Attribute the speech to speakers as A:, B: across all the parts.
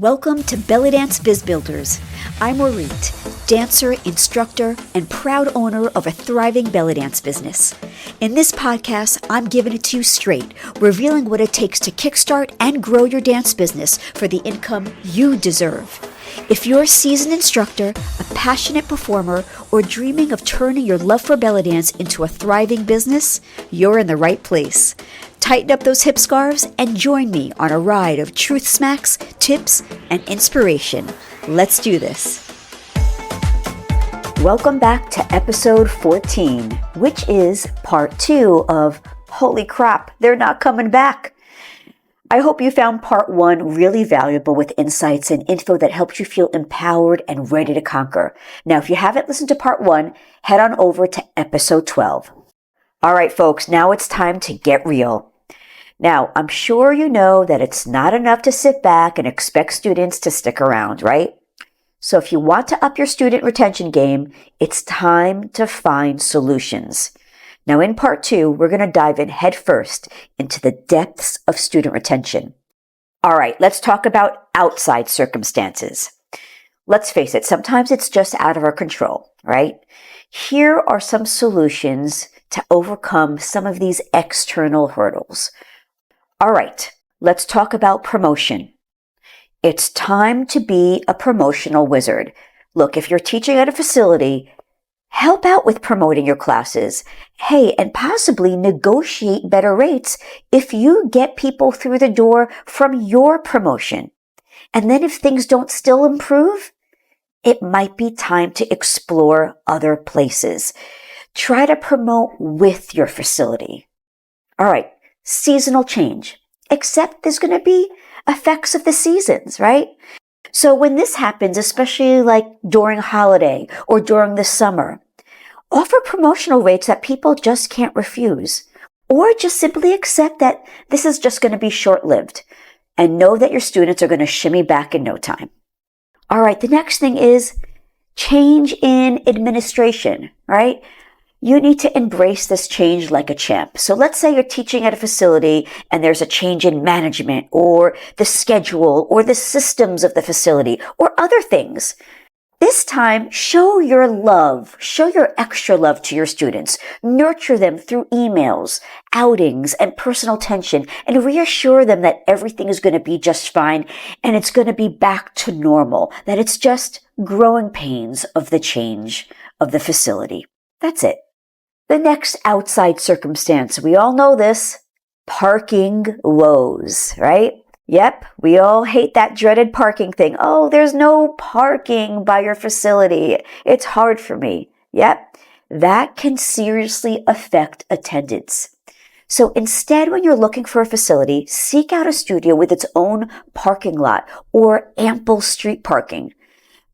A: Welcome to Belly Dance Biz Builders. I'm Orit, dancer, instructor, and proud owner of a thriving belly dance business. In this podcast, I'm giving it to you straight, revealing what it takes to kickstart and grow your dance business for the income you deserve. If you're a seasoned instructor, a passionate performer, or dreaming of turning your love for belly dance into a thriving business, you're in the right place. Tighten up those hip scarves and join me on a ride of truth smacks, tips, and inspiration. Let's do this. Welcome back to episode 14, which is part 2 of Holy Crap, They're Not Coming Back. I hope you found part 1 really valuable with insights and info that helped you feel empowered and ready to conquer. Now, if you haven't listened to part 1, head on over to episode 12. All right, folks, now it's time to get real. Now, I'm sure you know that it's not enough to sit back and expect students to stick around, right? So if you want to up your student retention game, it's time to find solutions. Now, in part 2, we're going to dive in headfirst into the depths of student retention. All right, let's talk about outside circumstances. Let's face it, sometimes it's just out of our control, right? Here are some solutions to overcome some of these external hurdles. All right, let's talk about promotion. It's time to be a promotional wizard. Look, if you're teaching at a facility, help out with promoting your classes. Hey, and possibly negotiate better rates if you get people through the door from your promotion. And then if things don't still improve, it might be time to explore other places. Try to promote with your facility. All right. Seasonal change, except there's going to be effects of the seasons, right? So when this happens, especially like during holiday or during the summer, offer promotional rates that people just can't refuse, or just simply accept that this is just going to be short-lived and know that your students are going to shimmy back in no time. All right, the next thing is change in administration, right? You need to embrace this change like a champ. So let's say you're teaching at a facility and there's a change in management or the schedule or the systems of the facility or other things. This time, show your love, show your extra love to your students. Nurture them through emails, outings, and personal attention, and reassure them that everything is going to be just fine and it's going to be back to normal, that it's just growing pains of the change of the facility. That's it. The next outside circumstance, we all know this, parking woes, right? Yep, we all hate that dreaded parking thing. Oh, there's no parking by your facility. It's hard for me. Yep, that can seriously affect attendance. So instead, when you're looking for a facility, seek out a studio with its own parking lot or ample street parking,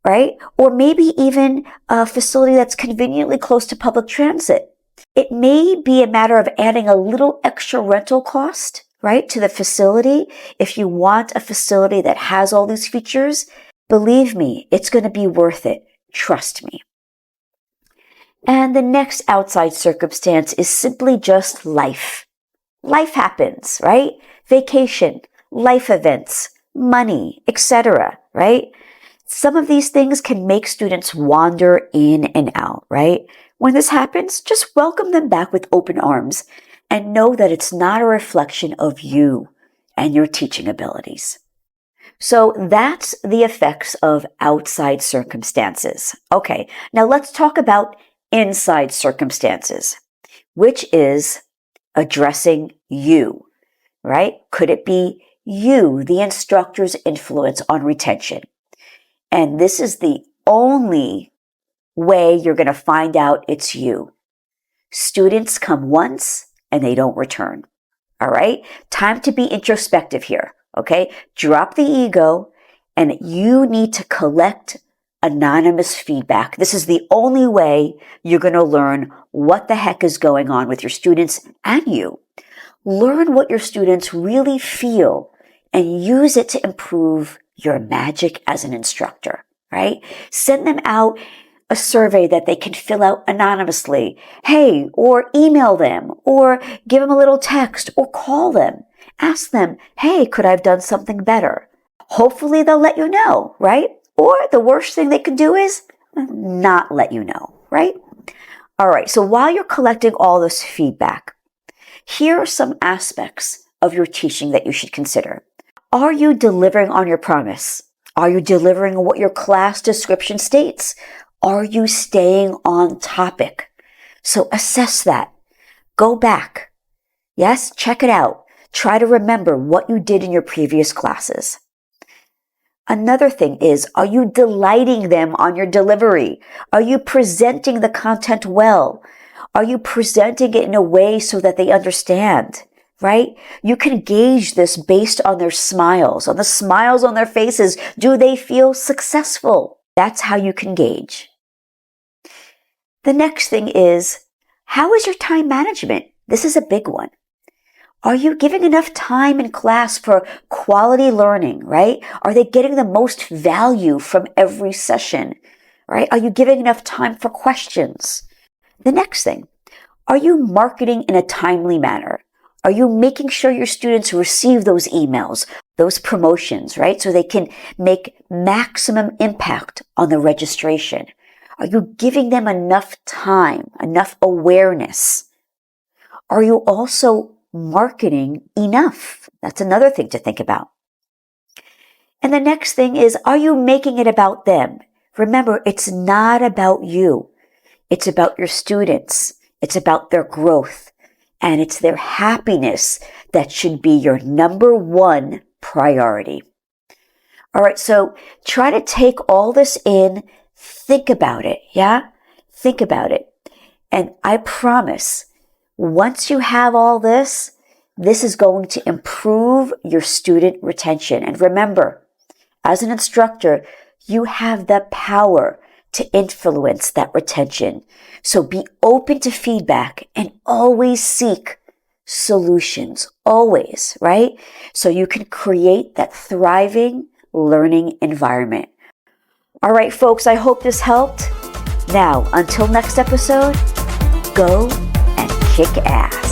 A: right? Or maybe even a facility that's conveniently close to public transit. It may be a matter of adding a little extra rental cost, right, to the facility. If you want a facility that has all these features, believe me, it's going to be worth it. Trust me. And the next outside circumstance is simply just life. Life happens, right? Vacation, life events, money, etc., right? Some of these things can make students wander in and out, right? When this happens, just welcome them back with open arms and know that it's not a reflection of you and your teaching abilities. So that's the effects of outside circumstances. Okay, now let's talk about inside circumstances, which is addressing you, right? Could it be you, the instructor's influence on retention? And this is the only way you're going to find out it's you. Students come once and they don't return. All right? Time to be introspective here. Okay? Drop the ego and you need to collect anonymous feedback. This is the only way you're going to learn what the heck is going on with your students and you. Learn what your students really feel and use it to improve your magic as an instructor, right? Send them out a survey that they can fill out anonymously. Hey, or email them, or give them a little text, or call them. Ask them, hey, could I have done something better? Hopefully they'll let you know, right? Or the worst thing they could do is not let you know, right? All right, so while you're collecting all this feedback, here are some aspects of your teaching that you should consider. Are you delivering on your promise? Are you delivering what your class description states? Are you staying on topic? So assess that. Go back. Yes, check it out. Try to remember what you did in your previous classes. Another thing is, are you delighting them on your delivery? Are you presenting the content well? Are you presenting it in a way so that they understand, right? You can gauge this based on their smiles, on the smiles on their faces. Do they feel successful? That's how you can gauge. The next thing is, how is your time management? This is a big one. Are you giving enough time in class for quality learning, right? Are they getting the most value from every session, right? Are you giving enough time for questions? The next thing, are you marketing in a timely manner? Are you making sure your students receive those emails, those promotions, right? So they can make maximum impact on the registration. Are you giving them enough time, enough awareness? Are you also marketing enough? That's another thing to think about. And the next thing is, are you making it about them? Remember, it's not about you. It's about your students. It's about their growth. And it's their happiness that should be your number one priority. All right, so try to take all this in. Think about it, yeah? Think about it. And I promise, once you have all this, this is going to improve your student retention. And remember, as an instructor, you have the power to influence that retention. So be open to feedback and always seek solutions, always, right? So you can create that thriving learning environment. All right, folks, I hope this helped. Now, until next episode, go and kick ass.